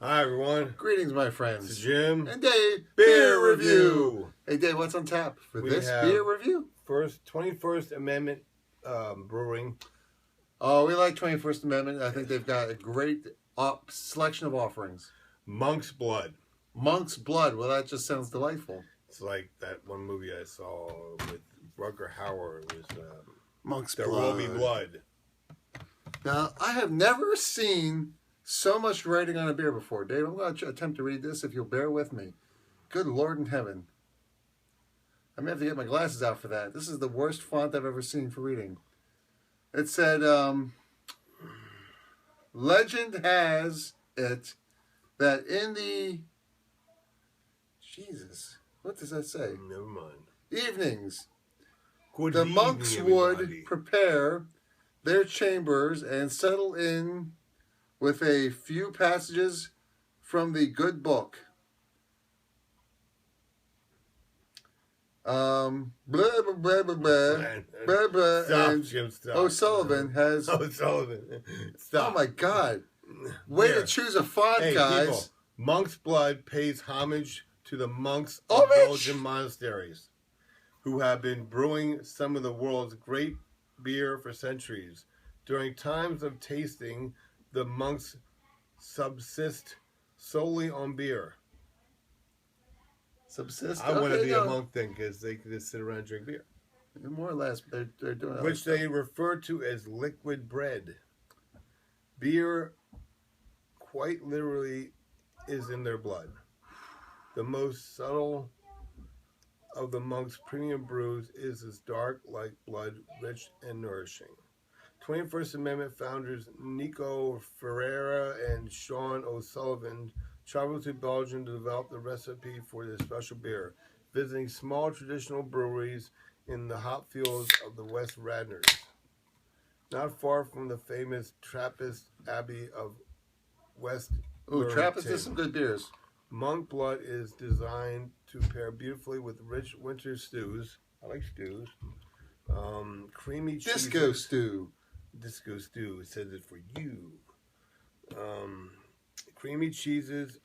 Hi, everyone. Greetings, my friends. It's Jim. And Dave. Beer Review. Hey, Dave, what's on tap for We this have beer review? 21st Amendment Brewing. Oh, we like 21st Amendment. I think they've got a great selection of offerings. Monk's Blood. Monk's Blood. Well, that just sounds delightful. It's like that one movie I saw with Rutger Hauer. It was Monk's There Blood. Will Be Blood. Now, I have never seen so much writing on a beer before. Dave, I'm going to attempt to read this if you'll bear with me. Good Lord in heaven. I'm going to have to get my glasses out for that. This is the worst font I've ever seen for reading. It said, legend has it that in the... Jesus, what does that say? Never mind. Evenings. Good The evening, monks everybody. would prepare their chambers and settle in with a few passages from the good book. Blah, blah, blah, blah, blah, blah, blah, Stop, and Jim, stop. O'Sullivan has... O'Sullivan. Stop. Oh, my God. Way Here. to choose a font, Hey, guys. people. Monk's Blood pays homage to the monks of Homage? Belgian monasteries who have been brewing some of the world's great beer for centuries. During times of tasting, the monks subsist solely on beer. Subsist? I want to Okay, be no. a monk then because they can just sit around and drink beer. More or less, they're doing other Which stuff. they refer to as liquid bread. Beer, quite literally, is in their blood. The most subtle of the monks' premium brews is as dark like blood, rich and nourishing. 21st Amendment founders Nico Ferreira and Sean O'Sullivan traveled to Belgium to develop the recipe for this special beer, visiting small traditional breweries in the hop fields of the West Radners, not far from the famous Trappist Abbey of West. Ooh, Trappist is some good beers. Monk Blood is designed to pair beautifully with rich winter stews. I like stews. Creamy cheese. Disco stew. Disco stew. It says it for you. Creamy cheeses,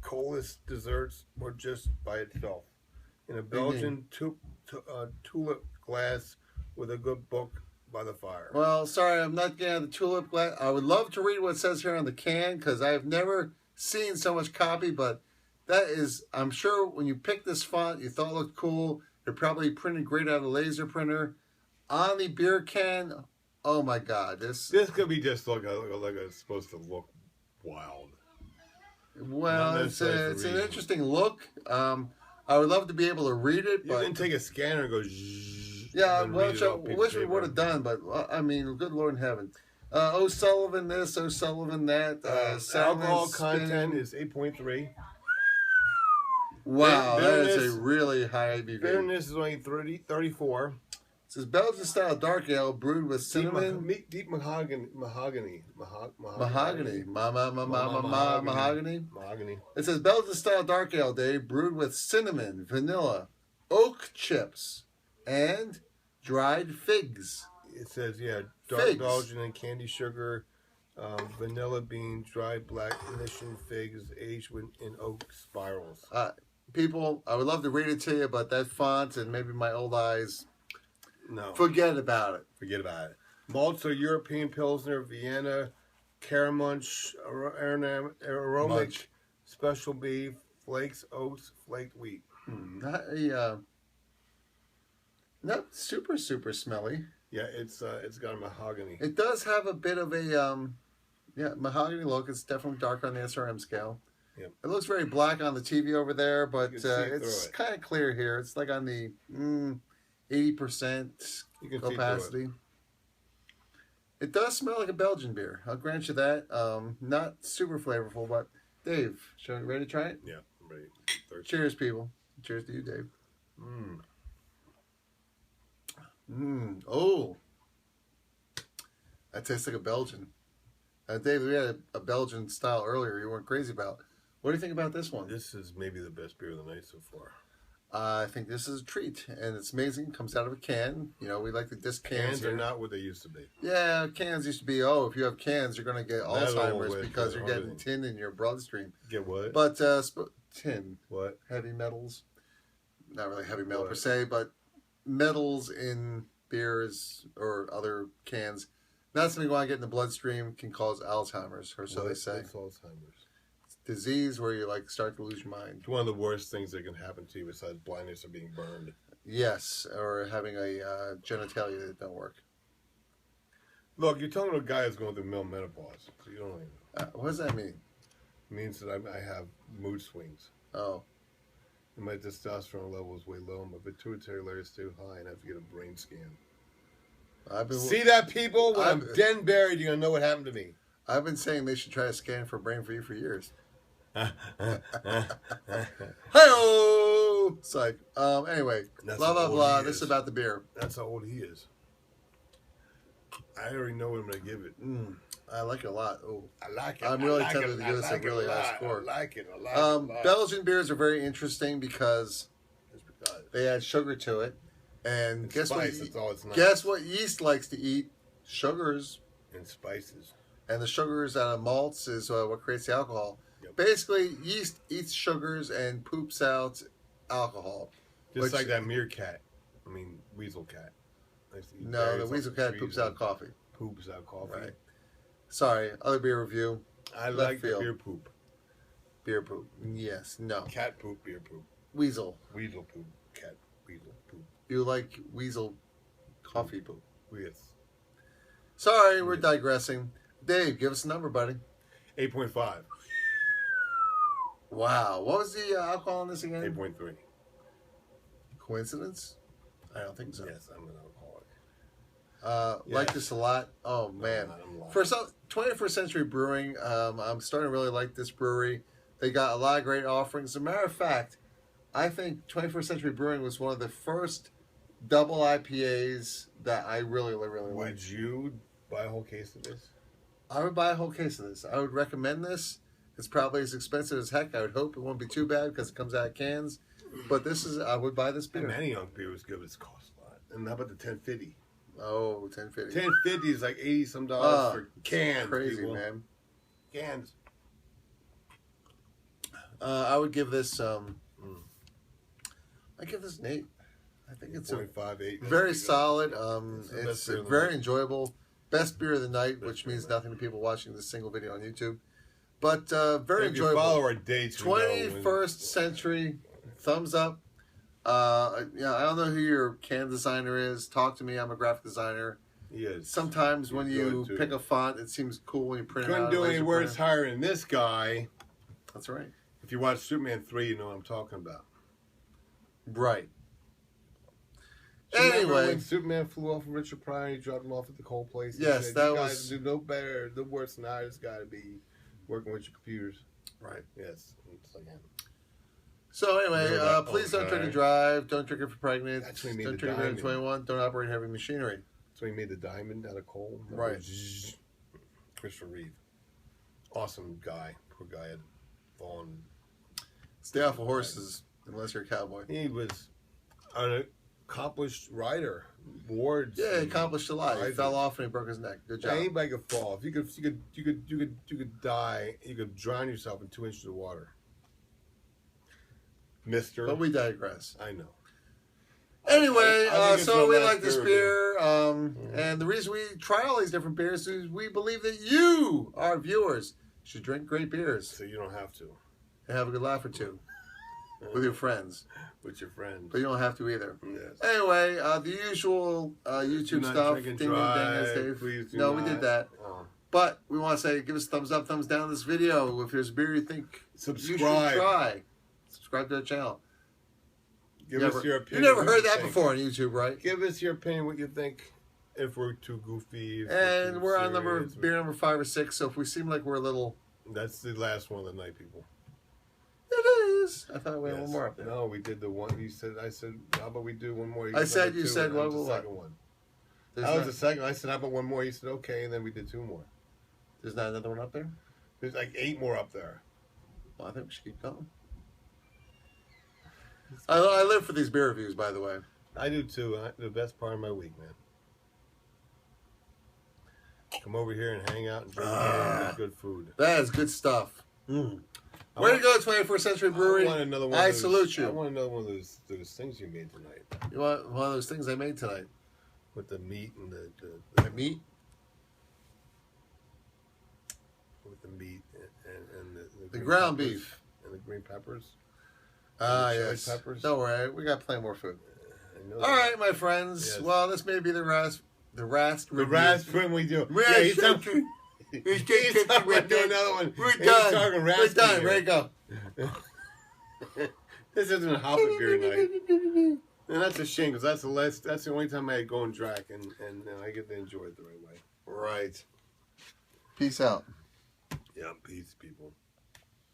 uncoolest desserts, or just by itself. In a Belgian tulip glass with a good book by the fire. Well, sorry, I'm not getting the tulip glass. I would love to read what it says here on the can because I have never seen so much copy, but that is, I'm sure when you picked this font, you thought it looked cool. It probably printed great out of a laser printer. On the beer can, oh my God, this could be just like it's supposed to look wild. well, it's an interesting look. I would love to be able to read it, You but can take a scanner and go zzz, yeah, and well, read it off a piece of wish we paper. would have done, but I mean, good Lord in heaven. O'Sullivan this, O'Sullivan that. Alcohol salmon content spinning. is 8.3. Wow, that is Bitterness- a really high ABV. Bitterness is only 34. It says Belgian style dark ale brewed with cinnamon, Deep mahogany. Mahogany. mahogany. Mahogany. It says Belgian style dark ale, Dave, brewed with cinnamon, vanilla, oak chips, and dried figs. It says, dark Figs. Belgian and candy sugar, vanilla bean, dried black Venetian figs aged in oak spirals. People, I would love to read it to you, but that font and maybe my old eyes, No. forget about it. Forget about it. Malts are European Pilsner, Vienna, Caramunch, aromatic, Munch. special beef, flakes, oats, flaked wheat. Not super smelly. Yeah, it's got a mahogany. It does have a bit of a mahogany look. It's definitely darker on the SRM scale. Yep. It looks very black on the TV over there, but You can see it it's through it. kind of clear here. It's like on the 80% You can see through capacity. It does smell like a Belgian beer. I'll grant you that. Not super flavorful, but Dave, you ready to try it? Yeah, I'm ready. Thirsty. Cheers, people. Cheers to you, Dave. Oh, that tastes like a Belgian. Dave, we had a Belgian style earlier you weren't crazy about. What do you think about this one? This is maybe the best beer of the night so far. I think this is a treat, and it's amazing. It comes out of a can. You know, we like to disc cans. Cans are not what they used to be. Yeah, cans used to be, oh, if you have cans, you're going to get Alzheimer's with because you're getting everything. tin in your bloodstream. Get what? But tin, What? heavy metals. Not really heavy metal What? per se, but metals in beers or other cans. Not something you want to get in the bloodstream, can cause Alzheimer's, or so they say. What's Alzheimer's? Disease where you like start to lose your mind. It's one of the worst things that can happen to you besides blindness or being burned. Yes, or having a genitalia that don't work. Look, you're talking to a guy who's going through male menopause. So you don't even know. What does that mean? It means that I have mood swings. Oh. And my testosterone level is way low. My pituitary layer is too high, and I have to get a brain scan. See that, people? When I'm dead and buried, you're going to know what happened to me. I've been saying they should try to scan for brain for you for years. Hey-oh! It's like, anyway, That's blah, blah, how old blah. he This is is. about the beer. That's how old he is. I already know what I'm going to give it. I like it a lot. Oh, I like it. I'm really I like tempted it. to give this a really high score. I like it. I like it a lot. Belgian beers are very interesting because they add sugar to it. And It's spice, that's all it's not. guess what yeast likes to eat? Sugars. And spices. And the sugars out of malts is what creates the alcohol. Yep. Basically, yeast eats sugars and poops out alcohol. Just like that meerkat. I mean, weasel cat. No, the weasel cat poops out coffee. Poops out coffee. Right. Sorry, other beer review. I Left like field. beer poop. Beer poop. Yes, no. Cat poop, beer poop. Weasel. Weasel poop. Cat, weasel poop. You like weasel coffee poop. Yes. Sorry, we're digressing. Dave, give us a number, buddy. 8.5. Wow. What was the alcohol in this again? 8.3. Coincidence? I don't think so. Yes, I'm an alcoholic. Like Yes. this a lot. Oh, man. I'm lying. For some 21st Century Brewing, I'm starting to really like this brewery. They got a lot of great offerings. As a matter of fact, I think 21st Century Brewing was one of the first double IPAs that I really liked. Would you buy a whole case of this? I would buy a whole case of this. I would recommend this. It's probably as expensive as heck. I would hope it won't be too bad because it comes out of cans. But I would buy this beer. And any young beer was good. It's cost a lot. And how about the 1050? Oh, $10.50. 1050 is like $80-some for cans. Crazy, people. man. Cans. I would give this. I give this an 8. I think it's a 0.58. very solid. It's the best It's beer of the very night. enjoyable. Best beer of the night, Best which beer means of the nothing to people watching this single video on YouTube. But very If you follow enjoyable. our dates, we know when- 21st Century, thumbs up. I don't know who your can designer is. Talk to me. I'm a graphic designer. Yes. Sometimes when He's you good, too. pick a font, it seems cool when you print it Couldn't out. do any laser words printer. higher than this guy. That's right. If you watch Superman 3, you know what I'm talking about. Right. Remember Anyway, when Superman flew off of Richard Pryor, he dropped him off at the coal place. He Yes, said, that you guys was- do no better, no worse than I. Just got to be working with your computers. right. Yes, it's like him. So anyway, Remember that please don't drink guy? and drive. Don't drink it for pregnant. That's when he made Don't the drink it under diamond. 21. Don't operate heavy machinery. So he made the diamond out of coal. Right. Zzz. Christopher Reeve, awesome guy. Poor guy had fallen. Stay off of horses unless you're a cowboy. He was an accomplished rider. Awards. Yeah, he accomplished a lot. He Right. fell off and he broke his neck. Good job. Anybody could fall. If you could die. You could drown yourself in 2 inches of water. Mister. But we digress. I know. Anyway, I think it's so the we last like this beer beer, and the reason we try all these different beers is we believe that you, our viewers, should drink great beers So you don't have to. and have a good laugh or two with your friends. With your friends. But you don't have to either. Yes. Anyway, the usual YouTube Do not stuff. drink and Ding, ding, ding, as drive. Dave. Please do No, we not. did that. Oh. But we want to say, give us a thumbs up, thumbs down this video. If there's a beer you think you should Subscribe. try, subscribe to the channel. Give Never- us your You opinion. never what heard you that think. before on YouTube, right? Give us your opinion. What you think? If we're too goofy. If And too we're on serious. beer number 5 or 6. So if we seem like we're a little, That's the last one of the night, people. it is. I thought we had Yes. one more up there. No, we did the one. You said. I said, how about we do one more? I did said, number you two, said, and that what was the was what? second one. There's That was not, the second. I said, how about one more? You said, okay, and then we did 2 more. there's not another one up there? There's like 8 more up there. Well, I think we should keep going. I live for these beer reviews, by the way. I do too. The best part of my week, man. Come over here and hang out and drink beer and get good food. That is good stuff. Mm. Way to go, 21st Century Brewery. I want another one. I salute you. I want another one of those things you made tonight. You want one of those things I made tonight? With the meat and The meat? With the meat and The ground peppers beef. and the green peppers. Yes. Peppers. Don't worry, we got plenty more food. All right, my friends. Yes. Well, this may be the last review. when we do. Yeah, he's talking. He's talking. We're doing another one. We're He's done. talking We're raspy done. here. Ready to go. This isn't Hobbit beer night, and that's a shame because that's the only time I go and drink, and I get to enjoy it the right way. Right. Peace out. Yeah, peace, people.